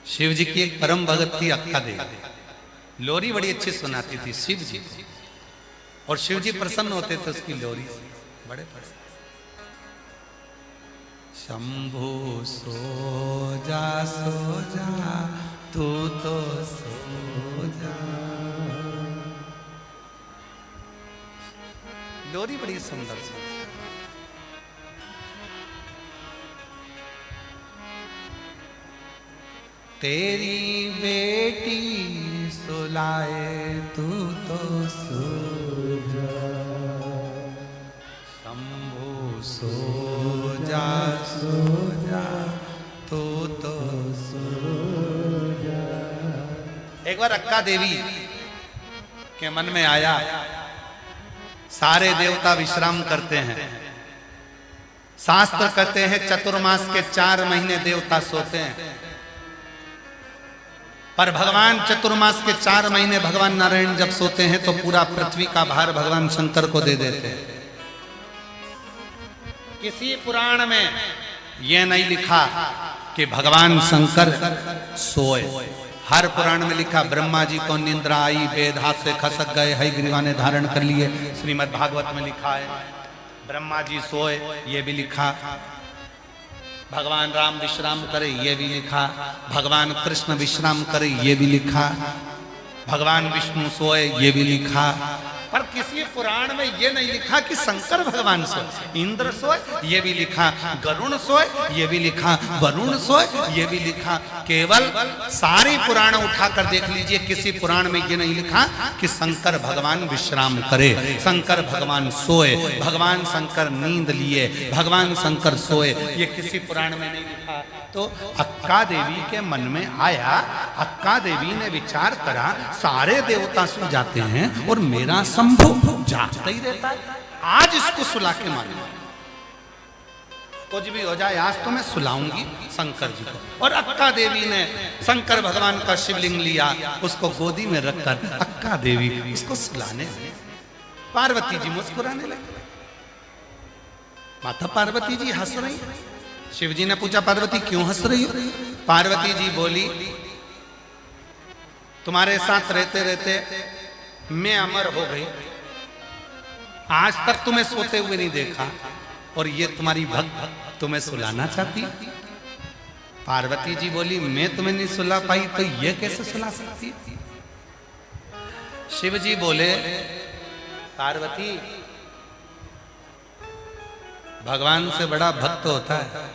शिव जी की एक परम भगत थी अक्का देवी। लोरी बड़ी अच्छी सुनाती थी शिव जी, और शिव जी प्रसन्न होते थे उसकी लोरी से, बड़े प्रसन्न। शंभु सो जा तू तो सो जा। लोरी बड़ी सुंदर सी। तेरी बेटी सुलाए तू तो सो जा, शंभु सो जा तू तो सो जा। एक बार अक्का देवी के मन में आया, सारे देवता विश्राम करते हैं। शास्त्र कहते हैं चतुर्मास के 4 महीने देवता सोते हैं, पर भगवान चतुर्मास के 4 महीने भगवान नारायण जब सोते हैं तो पूरा पृथ्वी का भार भगवान शंकर को दे देते हैं। किसी पुराण में यह नहीं लिखा कि भगवान शंकर सोए। हर पुराण में लिखा ब्रह्मा जी को निंद्रा आई, वेद हाथ से खसक गए, हयग्रीवा ने धारण कर लिए। श्रीमद् भागवत में लिखा है ब्रह्मा जी सोए, ये भी लिखा। भगवान राम विश्राम करे, ये भी लिखा। भगवान कृष्ण विश्राम करे, ये भी लिखा। भगवान विष्णु सोए, ये भी लिखा। पर किसी पुराण में ये नहीं लिखा कि शंकर भगवान सोए। इंद्र सोए, ये भी लिखा। गरुण सोए, ये भी लिखा। वरुण सोए, ये भी लिखा। केवल सारी पुराण उठाकर देख लीजिए, किसी पुराण में ये नहीं लिखा कि शंकर भगवान विश्राम करे, शंकर भगवान सोए, भगवान शंकर नींद लिए, भगवान शंकर सोए, ये किसी पुराण में नहीं लिखा। तो अक्का देवी के मन में आया, अक्का देवी ने विचार करा, सारे देवता सो जाते हैं और मेरा शंभु जागता ही रहता है, आज इसको सुला के मारूंगा। कुछ भी हो जाए आज तो मैं सुलाऊंगी शंकर जी को। और अक्का देवी ने शंकर भगवान का शिवलिंग लिया, उसको गोदी में रखकर अक्का देवी उसको सुलाने लगी। पार्वती जी मुस्कुराने लगी। माता पार्वती जी हंस रही। शिव जी ने पूछा पार्वती क्यों हंस रही हो? पार्वती जी बोली तुम्हारे साथ रहते रहते मैं अमर हो गई, आज तक तुम्हें सोते हुए नहीं देखा, और ये तुम्हारी भक्त तुम्हें सुलाना चाहती। पार्वती जी बोली मैं तुम्हें नहीं सुला पाई तो ये कैसे सुला सकती? शिव जी बोले पार्वती भगवान से बड़ा भक्त होता है,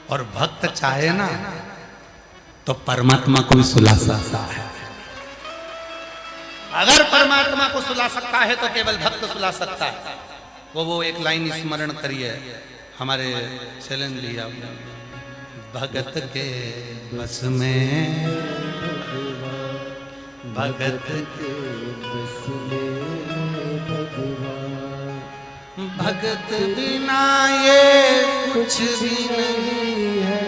और भक्त चाहे ना तो परमात्मा को भी सुला सकता है। अगर परमात्मा को सुला सकता है तो केवल भक्त सुला सकता है। वो एक लाइन स्मरण करिए हमारे शैलेंद्र भैया, भगत के बस में, भगत के बस में भगत बिना ये कुछ भी नहीं है,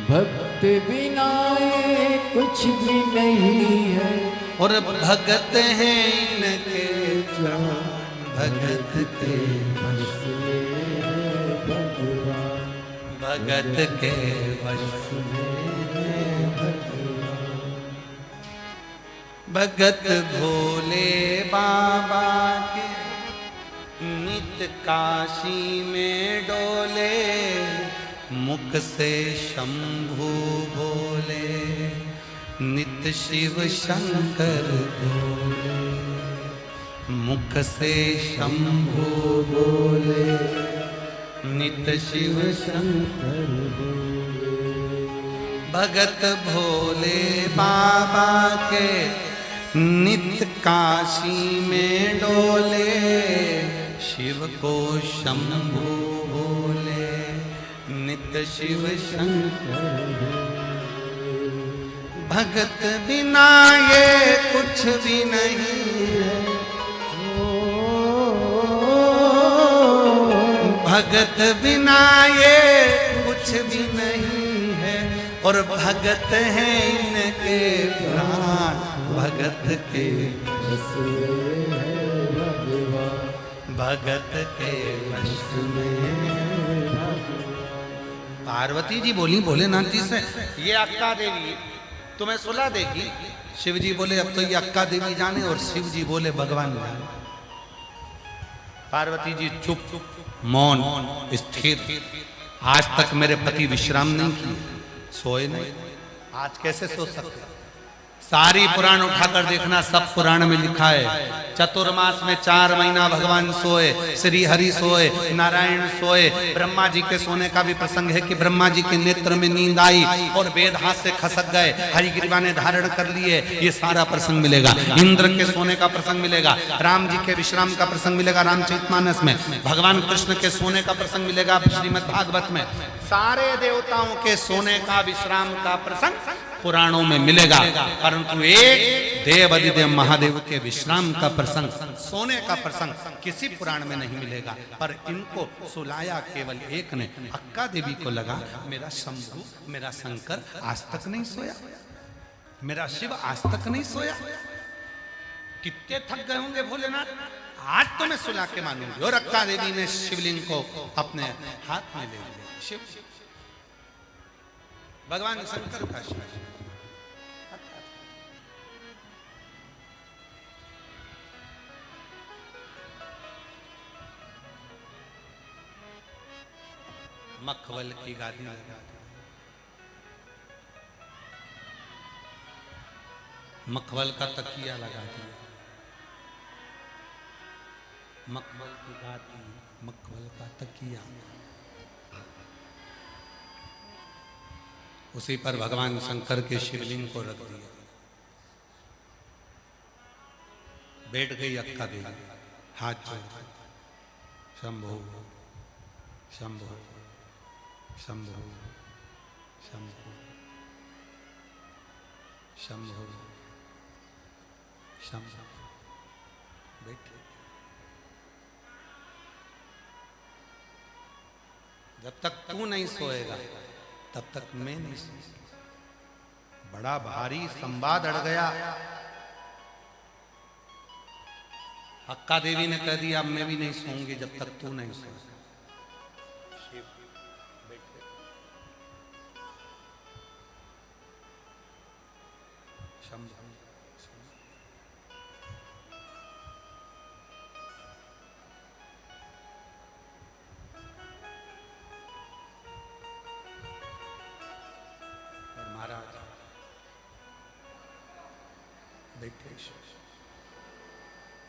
भक्त बिना ये कुछ भी नहीं है, और भगत हैं इनके जान, भगत के बस में भगवान, भगत के बस में भगवान। भगत भोले बाबा के नित काशी में डोले, मुख से शंभु बोले, नित शिव शंकर बोले, मुख से शंभु बोले, नित शिव शंकर बोले। भगत भोले बाबा के नित काशी में डोले, शिव को शंभु बोले, नित शिव शंकर बोले। भगत बिना ये कुछ भी नहीं है, भगत बिना ये कुछ भी नहीं है, और भगत हैं इनके प्राण, भगत के बस में है भगवान, भगत के वश में। पार्वती जी बोली भोलेनाथ जी से, ये अक्का देवी तुम्हें सुला देगी। शिव जी बोले अब तो ये अक्का देवी जाने, और शिव जी बोले भगवान जाने। पार्वती जी चुप मौन स्थिर। आज तक मेरे पति विश्राम नहीं किए, सोए नहीं, आज कैसे सो सकते? सारी पुराण उठाकर देखना, सब पुराण में लिखा है। चतुर्मास में 4 महीना भगवान सोए, श्री हरि सोए, नारायण सोए। ब्रह्मा जी के सोने का भी प्रसंग है कि ब्रह्मा जी के नेत्र में नींद आई और वेद हाथ से खसक गए, हरिग्रीवा ने धारण कर लिए। ये सारा प्रसंग मिलेगा। इंद्र के सोने का प्रसंग मिलेगा, राम जी के विश्राम का प्रसंग मिलेगा रामचरितमानस में, भगवान कृष्ण के सोने का प्रसंग मिलेगा श्रीमद् भागवत में। सारे देवताओं के सोने का विश्राम का प्रसंग पुराणों में मिलेगा, परंतु एक देव अधिदेव महादेव के विश्राम का प्रसंग, सोने का प्रसंग किसी पुराण में नहीं मिलेगा। पर इनको सुलाया केवल एक ने। अक्का देवी को लगा मेरा शंभु, मेरा शंकर आज तक नहीं सोया, मेरा शिव आज तक नहीं सोया। कितने थक गए होंगे भोलेनाथ, आज तो मैं सुला के मानूंगी। और अक्का देवी ने शिवलिंग को अपने हाथ में ले लिया। शिव भगवान शंकर का शिव, मखवल की गादी लगा, मखवल का तकिया लगा दिया, मखवल की गादी, मखवल का तकिया, उसी पर भगवान शंकर के शिवलिंग को रख दिया। बैठ गई अक्का देवी, हाथ जोड़, शंभो शंभो शंभो शंभो शंभो शंभो। बैठे, जब तक तू नहीं सोएगा तब तक मैं नहीं सोऊंगा। बड़ा भारी संवाद अड़ गया। अक्का देवी ने कह दिया अब मैं भी नहीं सोऊंगी जब तक तू नहीं सोएगा। बैठे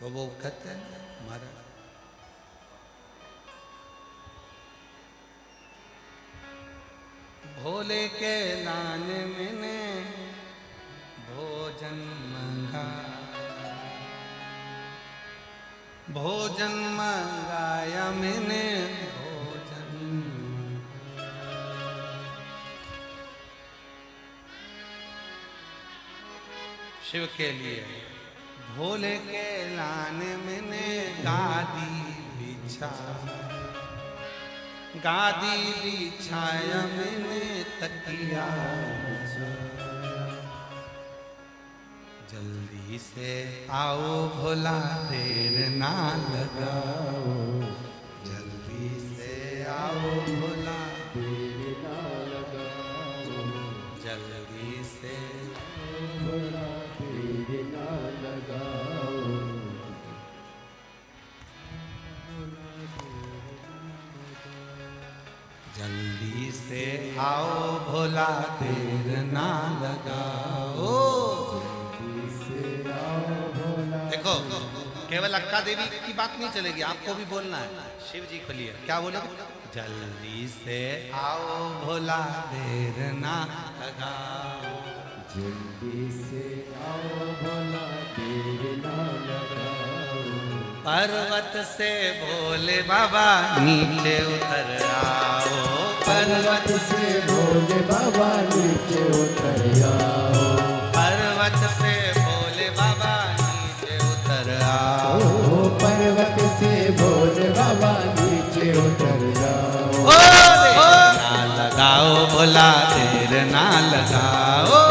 वो कहते हैं महाराज भोले के लाने मैंने भोजन मंगा, भोजन मंगाया मैंने भोजन, शिव के लिए भोले के लाने मैंने गादी बिछा, गादी बिछाया मैंने तकिया, जल्दी से आओ भोला देर ना लगाओ, जल्दी से आओ भोला देर ना लगाओ, जल्दी से भोला देर ना लगाओ। जल्दी से आओ भोला देर ना लगाओ। देखो केवल अक्का देवी की बात नहीं चलेगी, आपको भी बोलना है शिव जी को लिए। क्या बोले? जल्दी से आओ भोला देर ना लगाओ, जल्दी से आओ भोला देर ना लगाओ। पर्वत से भोले बाबा नीचे उतर आओ, पर्वत से भोले बाबा नीचे उतर आओ, पर्वत से भोले बाबा नीचे उतर आओ, पर्वत से भोले बाबा नीचे उतर आओ। ना लगाओ भोला देर ना लगाओ,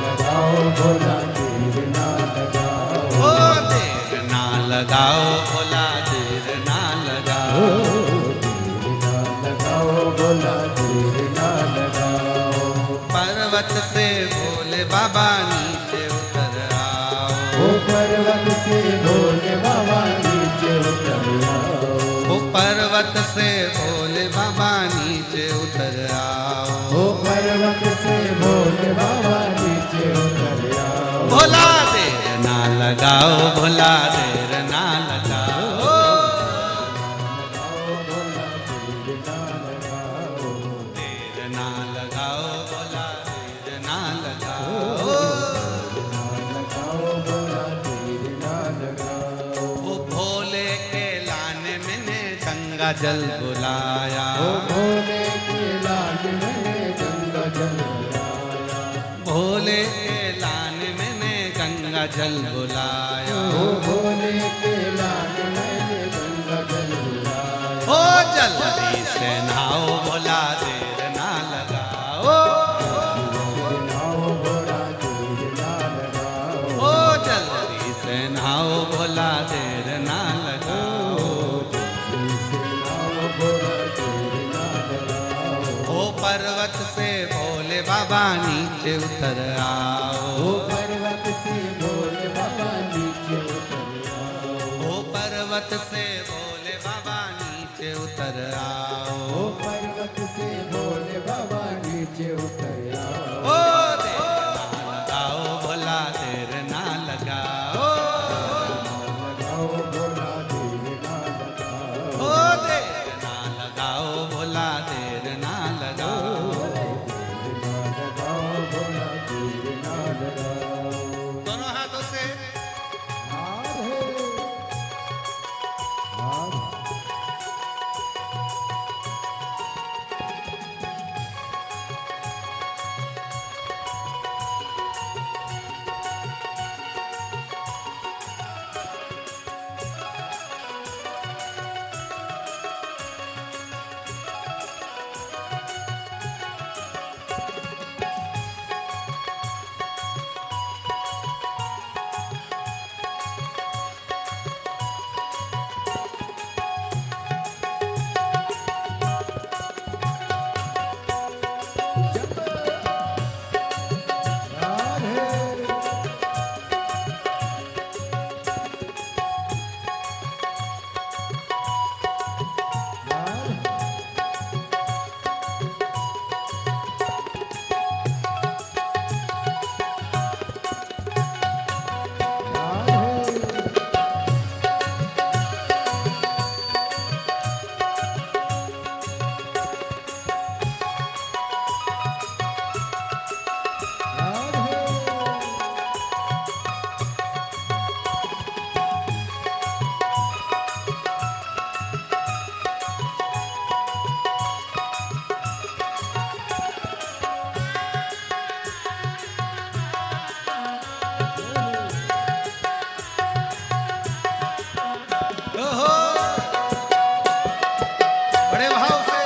लगाओ भोला देर ना लगाओ, देर ना लगाओ भोला देर ना लगाओ, देर ना लगाओ भोला देर ना लगाओ। पर्वत से भोले बाबा नीचे उतर आओ। ओ पर्वत से भोले बाबा नीचे उतर आओ। ओ पर्वत से भोले बाबा नीचे उतर आओ। ओ पर्वत से भोले बाबा नीचे उतर आओ। भोला देर ना लगाओ, भोला देर ना लगाओ। देर ना लगाओ, भोला देर ना लगाओ। ओ भोले के लाने मैंने गंगा जल बुलाया। ओ भोले के लाने मैंने गंगा जल बुलाया। भोले के लाने मैंने गंगा जल बुलाया। ओ भोले के लाने मैंने गंगा जल बुलाया। ओ जल्दी से नहाओ, भोला देर ना लगाओ। ओ जल्दी से नहाओ, भोला देर ना लगाओ। ओ पर्वत से भोले बाबा नीचे उतर आओ। ओ पर्वत से भोले बाबा नीचे उतर आओ। ओ पर्वत से भोले बाबा नीचे उतर आओ। ओ पर्वत से भोले बाबा नीचे उतर आओ। ओ देर ना लगाओ, भोला देर ना लगाओ। लगाओ भोला देर ना लगाओ। ओ देर ना लगाओ, भोला देर ना लगाओ। लगाओ भोला देर ना लगाओ। दोनों हाथों से हार है हार। ओहो बड़े भाव से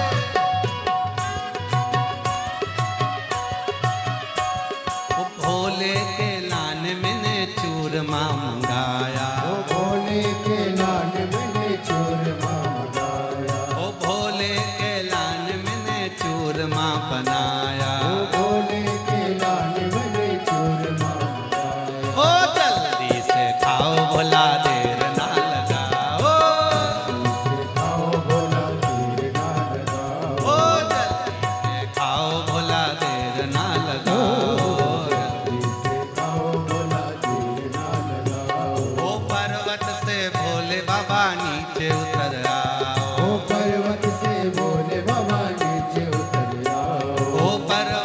ओ भोले के लाने मैंने चूरमा मंगाया। ओ भोले के लाल मैंने चूरमा मंगाया। ओ भोले के लाने मैंने चूरमा बनाया। ओ भोले के लाल मैंने चूरमा मंगाया। ओ जल्दी से खाओ, भोला देर ना लगाओ। इसे खाओ भोला देर ना लगाओ। ओ जल्दी से खाओ, भोला देर ना लगाओ। इसे खाओ भोला देर ना लगाओ। ओ पर्वत से भोले बाबा नीचे उतर आओ। ओ पर्वत से भोले बाबा नीचे उतर आओ। ओ पर्वत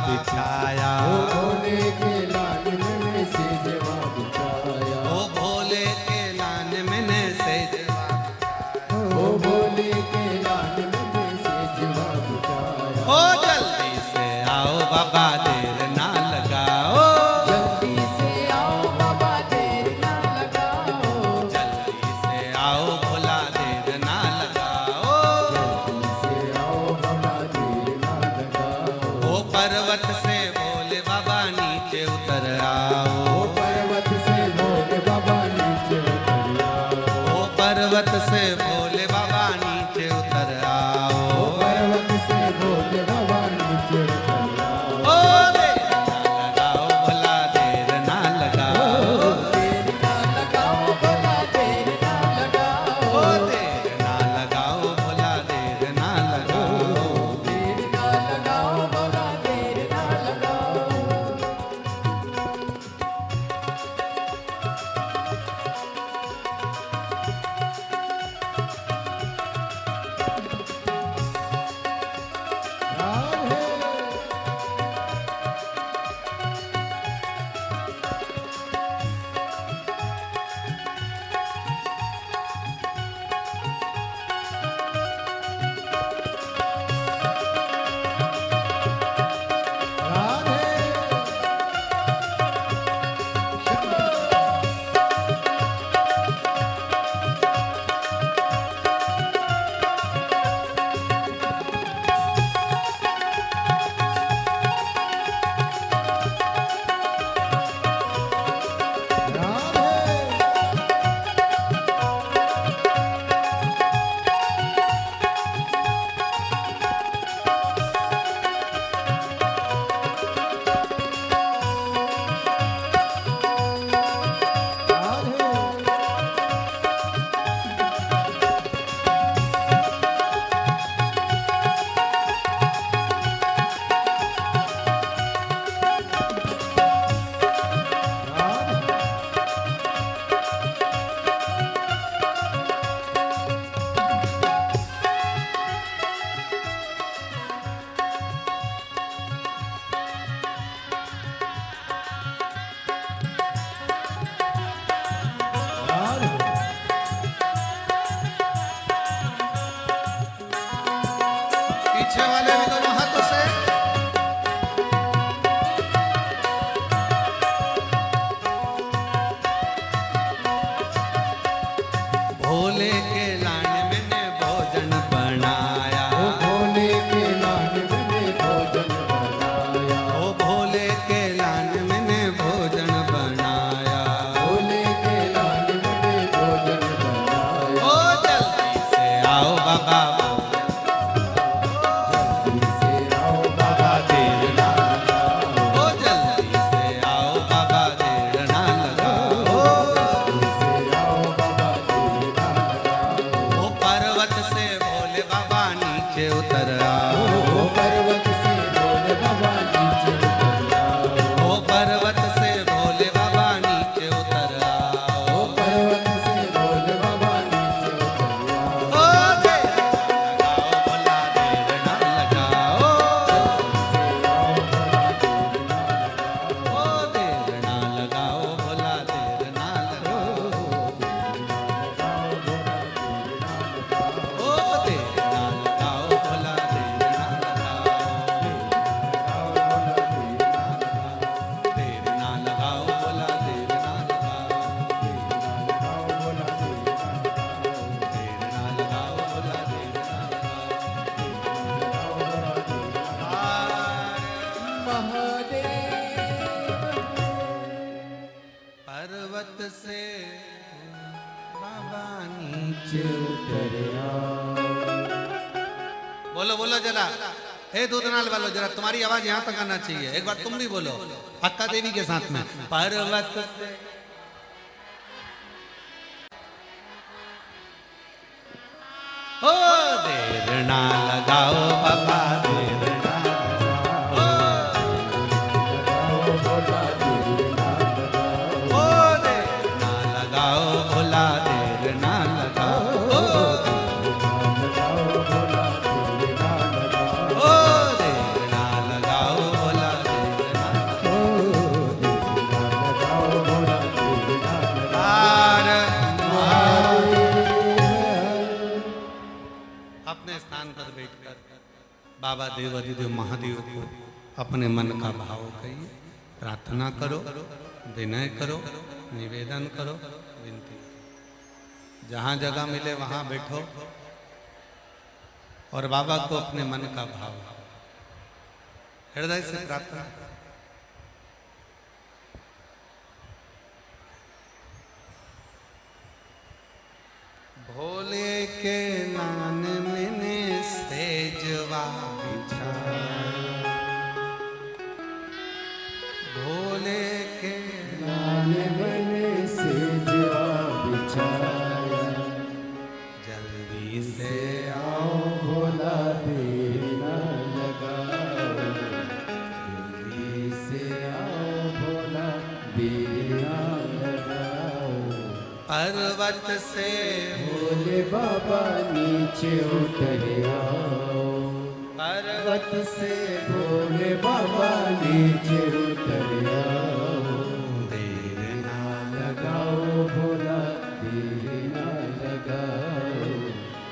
बिछाया, ओ भोले के लाल मैंने सेजवा बिछाया, ओ भोले के लान मैंने सेजवा, ओ भोले के लाल मैंने सेजवा बिछाया, ओ जल्दी से आओ बाबा देर ना लगाओ, जल्दी से आओ बाबा देर ना लगाओ, जल्दी से आओ भोला देर ना लगाओ, जल्दी से आओ बाबा देर ना लगाओ, ओ पर्वत से भोले बाबा नीचे उतर आओ, ओ पर्वत से भोले बाबा नीचे उतर आओ, ओ पर्वत से भोले बाबा नीचे उतर आओ, ओ पर्वत से भोले बाबा नीचे उतर आओ, ओ देर ना लगाओ भोला देर ना लगाओ, देर ना लगाओ बाबा देर ना लगाओ, ओ देर ना लगाओ भोला देर ना लगाओ, देर ना लगाओ बाबा देर ना लगाओ। पीछे वाले भी दोनों हाथों से भोले के लाने मैंने भोजन बनाया, ओ भोले के लाल मैंने भोजन बनाया, ओ भोले के लाने मैंने भोजन बनाया, भोले के लाल मैंने भोजन बनाया, ओ जल्दी से आओ बाबा जल्दी से आओ बाबा देर ना लगाओ, ओ जल्दी से आओ बाबा देर ना लगाओ, जल्दी से आओ बाबा देर ना लगाओ, ओ पर्वत से भोले बाबा नीचे उतर आओ, ओ पर्वत से भोले बाबा नीचे उतर आओ, ओ पर्वत से भोले बाबा नीचे उतर आओ, ओ पर्वत से भोले बाबा नीचे उतर आओ, ओ देर ना लगाओ भोला देर ना लगाओ, ओ देर ना लगाओ भोला देर ना लगाओ, देर ना लगाओ भोला देर ना लगाओ, देर ना लगाओ भोला देर ना लगाओ। पर्वत से बाबा नीचे बोलो बोलो जरा, हे दूधनाल वालों जरा तुम्हारी आवाज यहाँ तक आना चाहिए, एक बार तुम भी बोलो अक्का देवी के साथ में, पर्वत से ओ देर ना लगाओ बाबा देर ना ओ देर ना लगाओ भोला देर ना लगाओ, ओ देर ना लगाओ भोला स्थान पर बैठकर बाबा देवाधिदेव महादेव को अपने मन का भाव कहिए, प्रार्थना करो, विनय करो, निवेदन करो, विनती। जहां जगह मिले वहां बैठो और बाबा को अपने मन का भाव हृदय से प्रार्थना। भोले के नान मैंने सेजवा बिछाया, भोले के नान मैंने सेजवा बिछाया, जल्दी से आओ भोला देर न लगाओ, जल्दी से आओ भोला देर न लगाओ। पर्वत से भोले बाबा नीचे उतर आओ, पर्वत से भोले बाबा नीचे उतर आओ। देर ना लगाओ भोला देर ना लगाओ,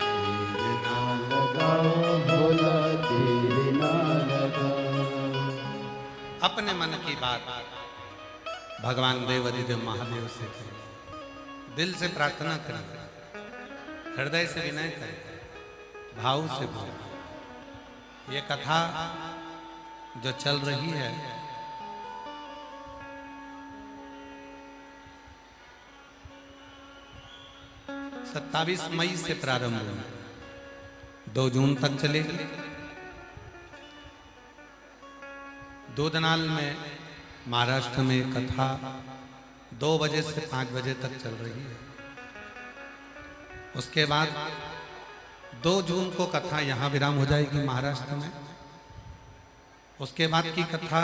देर ना लगाओ भोला देर ना लगाओ। अपने मन की बात भगवान देवाधिदेव महादेव से करें, दिल से प्रार्थना करें, हृदय से विनय करें, भाव से बोलें। ये कथा जो चल रही है सत्ताईस मई से प्रारंभ हुई, 2 जून तक चलेगी। दोदनाल में महाराष्ट्र में कथा 2 बजे से 5 बजे तक चल रही है। उसके बाद 2 जून को कथा यहाँ विराम हो जाएगी महाराष्ट्र में। उसके बाद की कथा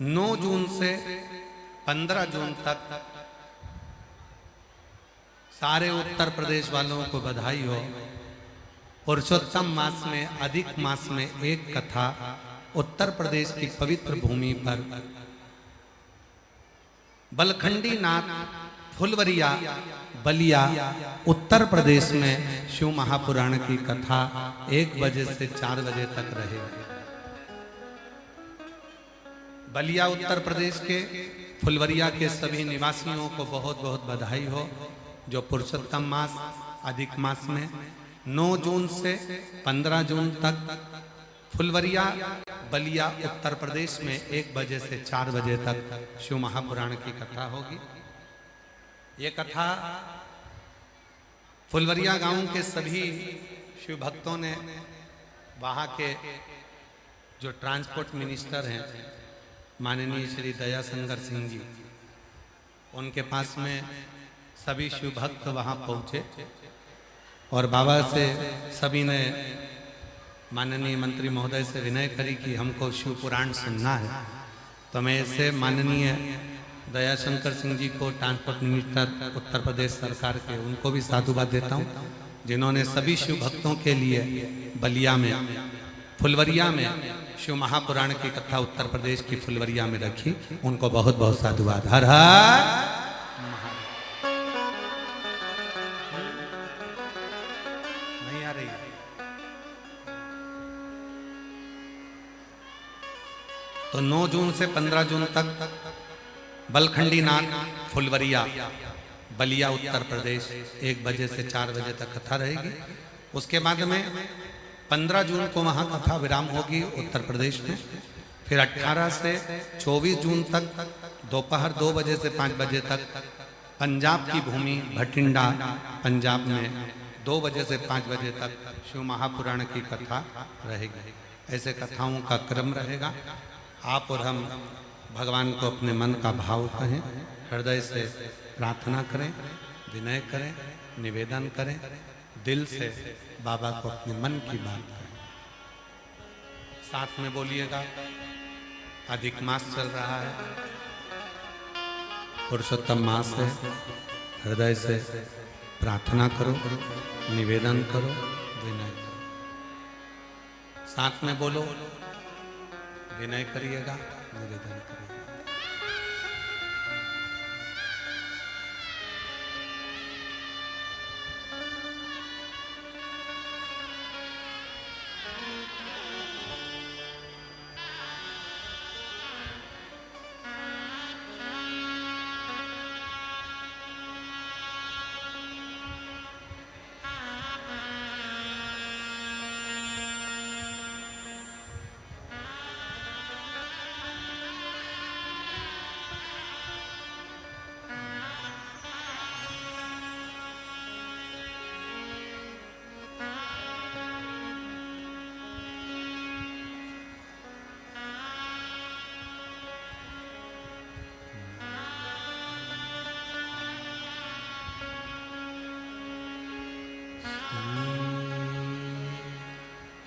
9 जून से 15 जून तक सारे उत्तर प्रदेश वालों को बधाई हो। पुरुषोत्तम मास में, अधिक मास में एक कथा उत्तर प्रदेश की पवित्र भूमि पर बलखंडी नाथ फुलवरिया बलिया उत्तर प्रदेश में शिव महापुराण की कथा 1 बजे से 4 बजे तक रहेगी। बलिया उत्तर प्रदेश के फुलवरिया के सभी निवासियों को बहुत बहुत बधाई हो, जो पुरुषोत्तम मास अधिक मास में 9 जून से 15 जून तक फुलवरिया बलिया उत्तर प्रदेश में 1 बजे से 4 बजे तक शिव महापुराण की कथा होगी। ये कथा फुलवरिया गांव के सभी शिव भक्तों ने, वहाँ के जो ट्रांसपोर्ट मिनिस्टर हैं माननीय श्री दयाशंकर सिंह जी, उनके पास में सभी शिव भक्त वहाँ पहुँचे और बाबा से सभी ने माननीय मंत्री महोदय से विनय करी कि हमको शिव पुराण सुनना है। तो मैं ऐसे माननीय दयाशंकर सिंह जी को, ट्रांसपोर्ट मिनिस्टर उत्तर प्रदेश सरकार के, उनको भी साधुवाद देता हूँ, जिन्होंने सभी शिव भक्तों के लिए बलिया में, फुलवरिया में शिव महापुराण की कथा उत्तर प्रदेश की फुलवरिया में रखी। उनको बहुत बहुत साधुवाद। हर हर नहीं आ रही। तो 9 जून से 15 जून तक बलखंडी नाथ फुलवरिया बलिया उत्तर प्रदेश 1 बजे से 4 बजे तक कथा रहेगी। उसके बाद में 15 जून को वहाँ कथा विराम होगी उत्तर प्रदेश में। फिर 18 से 24 जून तक दोपहर 2 बजे से 5 बजे तक पंजाब की भूमि भटिंडा पंजाब में 2 बजे से 5 बजे तक शिव महापुराण की कथा रहेगी। ऐसे कथाओं का क्रम रहेगा। आप और हम भगवान को अपने मन का भाव कहें, हृदय से प्रार्थना करें, विनय करें, निवेदन करें, दिल से बाबा को अपने मन की बात करें। साथ में बोलिएगा, अधिक मास चल रहा है, पुरुषोत्तम मास है। हृदय से प्रार्थना करो, निवेदन करो, विनय करो। साथ में बोलो, विनय करिएगा, निवेदन करिएगा।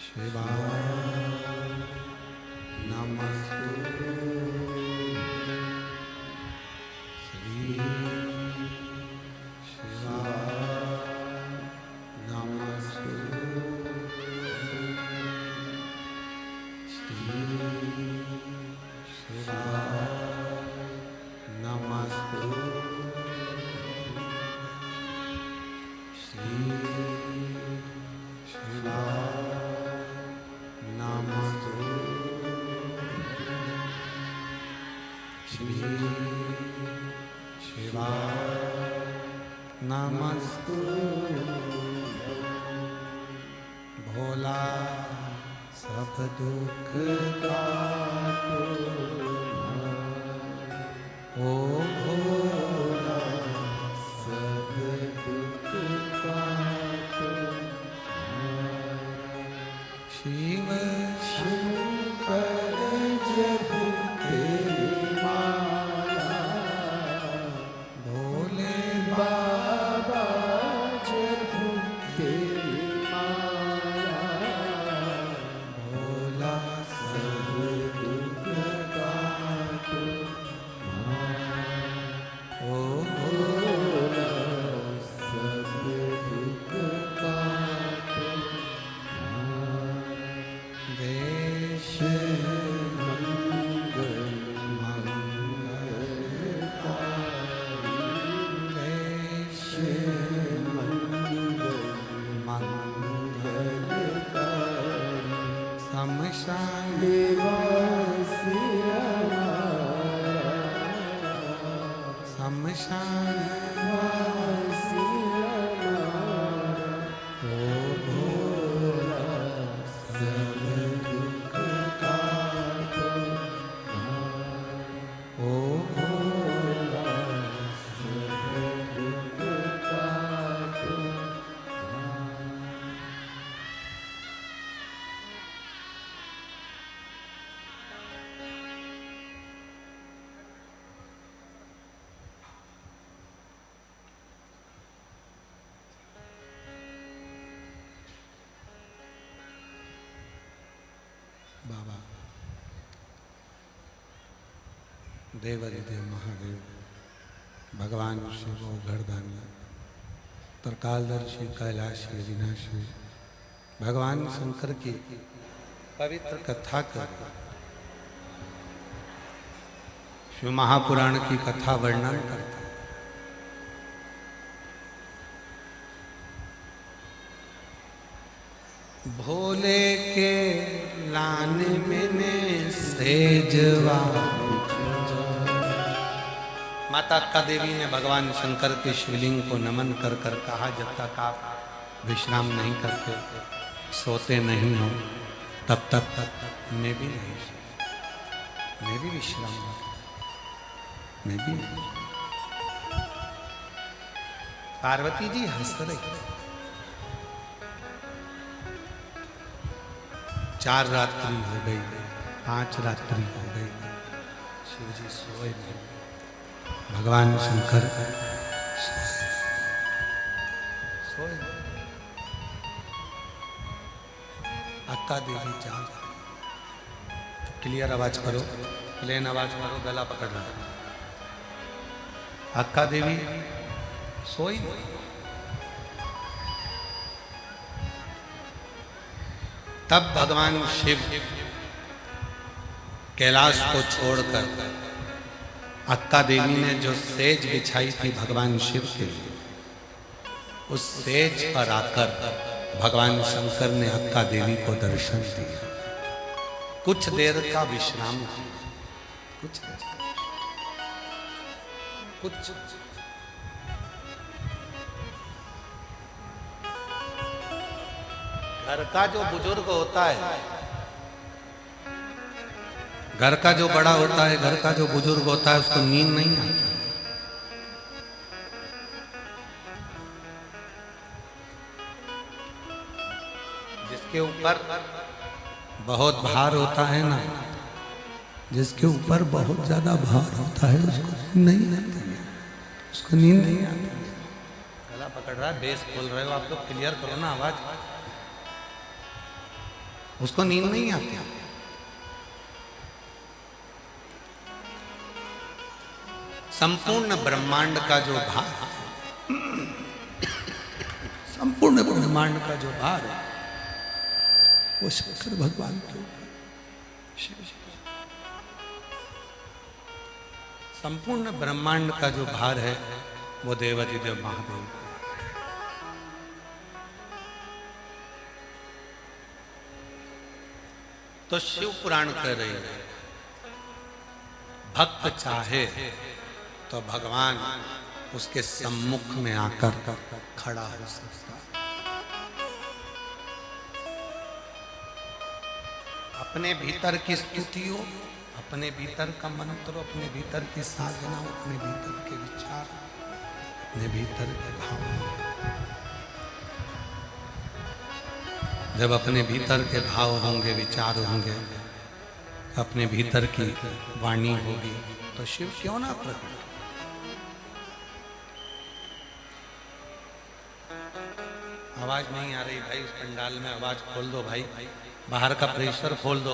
शिवाय नमस्तु श्री शिवाय नमस्तु श्री शिवाय नमस्तु श्री नमस्तु भोला सब दुख काटो ओ भोला सब दुख काटो शिव शंकर जब तेरी माला भोले बाबा जब तेरी माला भोला सब दुख काटो ओ भोला सब दुख काटो देश मंगल मंगलकारी देश मंगल मंगलकारी शमशान निवासी हमारा शमशान निवासी हमारा ओ भोला सब दुख काटो ओ भोला सब दुख काटो बाबा देवादिदेव महादेव भगवान शिव घरदानी तरकालदर्शी कैलाशी अविनाशी भगवान शंकर की पवित्र कथा कर शिव महापुराण की कथा वर्णन करता भोले के लाने में सेजवा माता अक्का देवी ने भगवान शंकर के शिवलिंग को नमन कर कर कहा, जब तक आप विश्राम नहीं करते सोते नहीं हो तब तक मैं भी नहीं मैं भी विश्राम मैं भी नहीं। पार्वती जी हंस रही। 4 रात्रि हो गई, 5 रात्रि हो गई, शिव जी सोए नहीं। भगवान शंकर सोए नहीं। अक्का देवी जाग। क्लियर आवाज करो, प्लेन आवाज करो, गला पकड़ रहा है। अक्का देवी सोई नहीं। तब भगवान शिव कैलाश को छोड़कर अक्का देवी ने जो सेज बिछाई थी भगवान शिव के लिए, उस सेज पर आकर भगवान शंकर ने अक्का देवी को दर्शन दिया। कुछ देर का विश्राम किया, कुछ घर का जो बुजुर्ग होता है, घर का जो बड़ा होता है, घर का जो बुजुर्ग होता है, उसको नींद नहीं आती। जिसके ऊपर बहुत भार होता है ना, जिसके ऊपर बहुत ज्यादा भार होता है, उसको नहीं आती, उसको नींद नहीं आती। गला पकड़ रहा है, बेस खोल रहे हो आप लोग, क्लियर करो ना आवाज। उसको नींद नहीं आती। संपूर्ण ब्रह्मांड का जो भार, संपूर्ण ब्रह्मांड का जो भार है वो शंकर भगवान के ऊपर। संपूर्ण ब्रह्मांड का जो भार है वो देवाधिदेव महादेव। तो शिव पुराण कह रही है, भक्त चाहे तो भगवान उसके सम्मुख में आकर खड़ा हो सकता है। अपने भीतर की स्तुति हो, अपने भीतर का मंत्र, अपने भीतर की साधना, अपने भीतर के विचार, अपने भीतर के भाव। जब अपने भीतर के भाव होंगे, विचार होंगे, अपने भीतर की वाणी होगी, तो शिव क्यों ना प्रकट। आवाज नहीं आ रही भाई, उस पंडाल में आवाज खोल दो भाई, बाहर का प्रेशर खोल दो।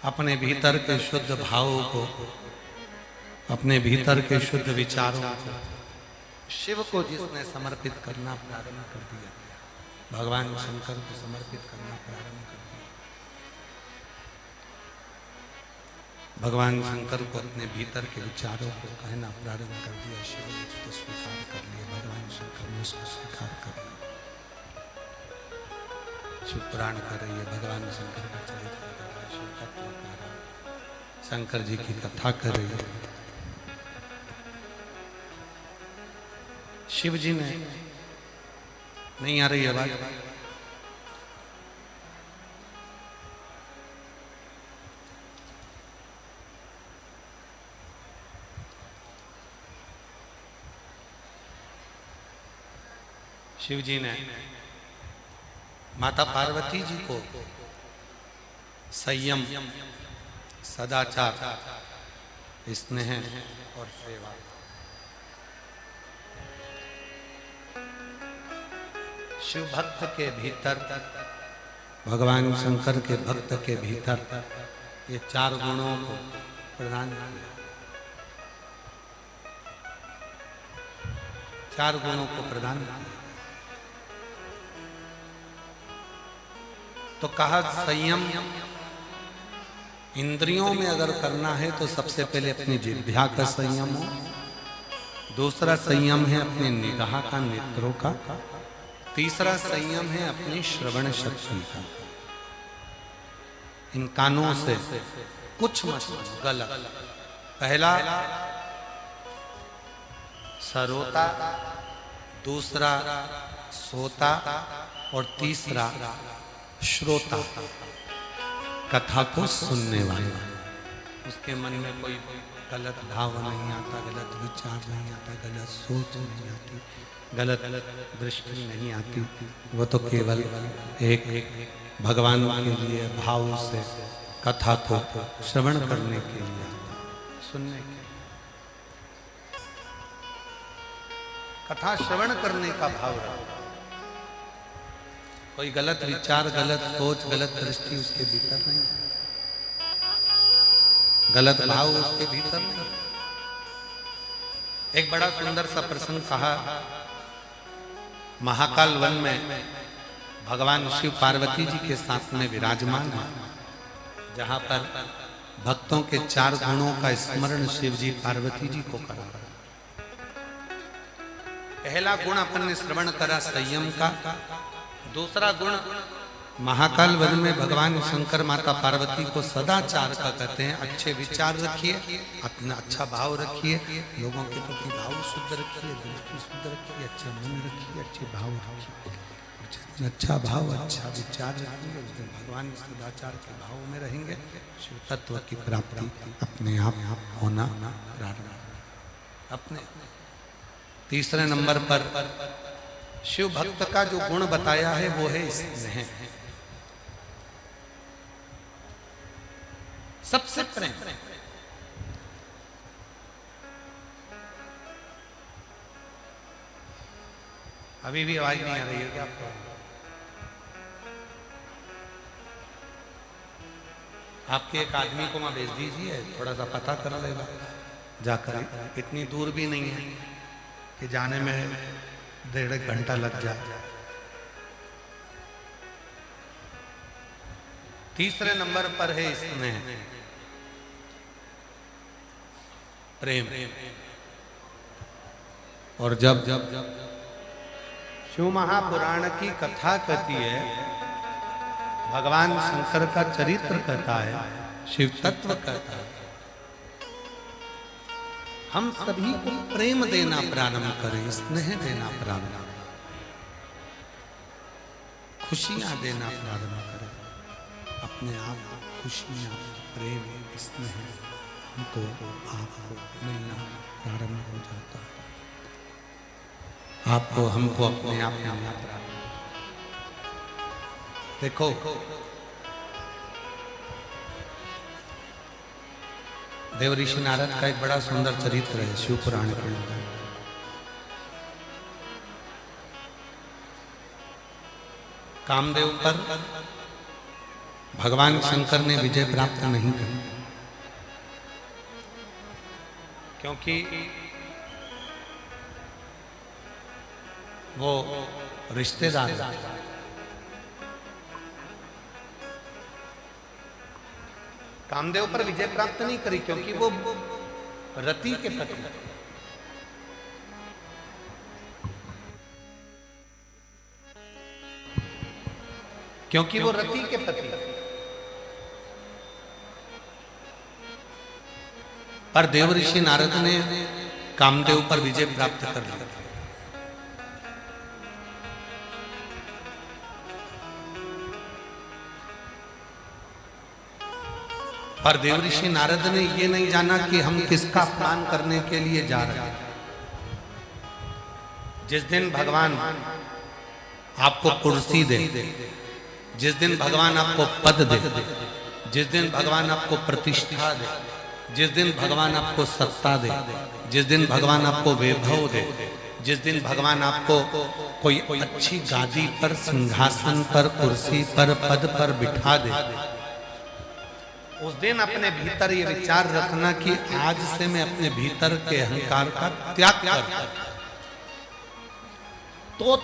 अपने भीतर के शुद्ध भावों को, अपने भीतर के शुद्ध विचारों को शिव को जिसने समर्पित करना प्रारंभ कर दिया, भगवान शंकर को समर्पित करना प्रारंभ कर दिया, भगवान शंकर को अपने भीतर के विचारों को कहना प्रारंभ कर दिया, शिव ने उसको स्वीकार कर लिया, भगवान शंकर ने उसको स्वीकार कर लिया। शिव पुराण कर रही है, भगवान शंकर का चरित्र कर रहा है, शिव तत्व कर रहा है, शंकर जी की कथा कर रही है। शिव जी ने, नहीं आ रही आवाज, शिव जी ने माता पार्वती जी को संयम, सदाचार, स्नेह और सेवा, शिव भक्त के भीतर, भगवान शंकर के भक्त के भीतर ये चार गुणों को प्रदान किया, चार गुणों को प्रदान किया। तो कहा संयम, इंद्रियों में अगर करना है तो सबसे पहले अपनी जिह्वा का संयम हो, दूसरा संयम है अपने निगाह का, नेत्रों का, तीसरा संयम है अपनी श्रवण शक्ति का। इन कानों से कुछ मत गलत। पहला सरोता, दूसरा सोता और तीसरा श्रोता, कथा को सुनने वाला। उसके मन में कोई गलत भाव नहीं आता, गलत विचार नहीं आता, गलत सोच नहीं आती, गलत दृष्टि नहीं आती। वो तो केवल एक भगवान के लिए भाव से कथा को श्रवण करने के लिए, सुनने के लिए, कथा श्रवण करने का भाव रहा। कोई गलत विचार, गलत सोच, गलत दृष्टि उसके भीतर नहीं, गलत भाव उसके भीतर नहीं। एक बड़ा सुंदर सा प्रसंग कहा, महाकाल वन में भगवान शिव पार्वती जी के साथ में विराजमान है, जहां पर भक्तों के चार गुणों का स्मरण शिव जी पार्वती जी को करा। पहला गुण अपन ने श्रवण करा संयम का, दूसरा गुण महाकाल वन में भगवान शंकर माता पार्वती को सदाचार का कहते हैं। अच्छे विचार रखिए, अपना अच्छा भाव रखिए, लोगों के प्रति भाव शुद्ध रखिए, दृष्टि शुद्ध रखिए, अच्छे मन रखिए, अच्छे भाव रखिए। अच्छा भाव, अच्छा विचार रखेंगे, उस दिन भगवान सदाचार के भाव में रहेंगे, शिव तत्व की प्राप्ति अपने आप होना प्रारंभ। अपने तीसरे नंबर पर शिव भक्त का जो गुण बताया है वो है स्नेह, सबसे प्रेम। अभी भी आवाज नहीं आ रही है क्या आपको? आपके एक आदमी को वहां भेज दीजिए, थोड़ा सा पता कर लेगा जाकर। इतनी दूर भी नहीं है कि जाने में 1.5 घंटा लग जाए। तीसरे नंबर पर है इसमें प्रेम। और जब शिव महापुराण की कथा कहती है, भगवान शंकर का चरित्र कहता है, शिव तत्व कहता है, हम सभी को प्रेम देना प्रारंभ करें, स्नेह देना प्रारंभ करें, खुशियां देना प्रारंभ करें, अपने आप को खुशियां, प्रेम, स्नेह हमको आपको मिलना प्रारंभ हो जाता है। आपको हमको अपने आप मिलना प्रारंभ। देखो देव ऋषि नारद का एक बड़ा सुंदर चरित्र है शिव पुराण के अंदर। कामदेव पर भगवान शंकर ने विजय प्राप्त नहीं की, क्योंकि वो रिश्तेदार कामदेव पर विजय प्राप्त नहीं करी, क्योंकि वो रति के पति, क्योंकि वो रति के पति। पर देव ऋषि नारद ने कामदेव पर विजय प्राप्त कर लिया। पर देव ऋषि नारद ने ये नहीं जाना कि हम किसका अपमान करने के लिए जा रहे हैं। जिस दिन भगवान आपको कुर्सी दे, जिस दिन भगवान आपको पद दे, जिस दिन भगवान आपको प्रतिष्ठा दे, जिस दिन भगवान आपको सत्ता दे, जिस दिन भगवान आपको वैभव दे, जिस दिन भगवान आपको कोई अच्छी गादी पर, सिंहासन पर, कुर्सी पर, पद पर बिठा दे, उस दिन अपने भीतर ये विचार रखना कि आज से मैं अपने भीतर के अहंकार का त्याग करता हूं। तो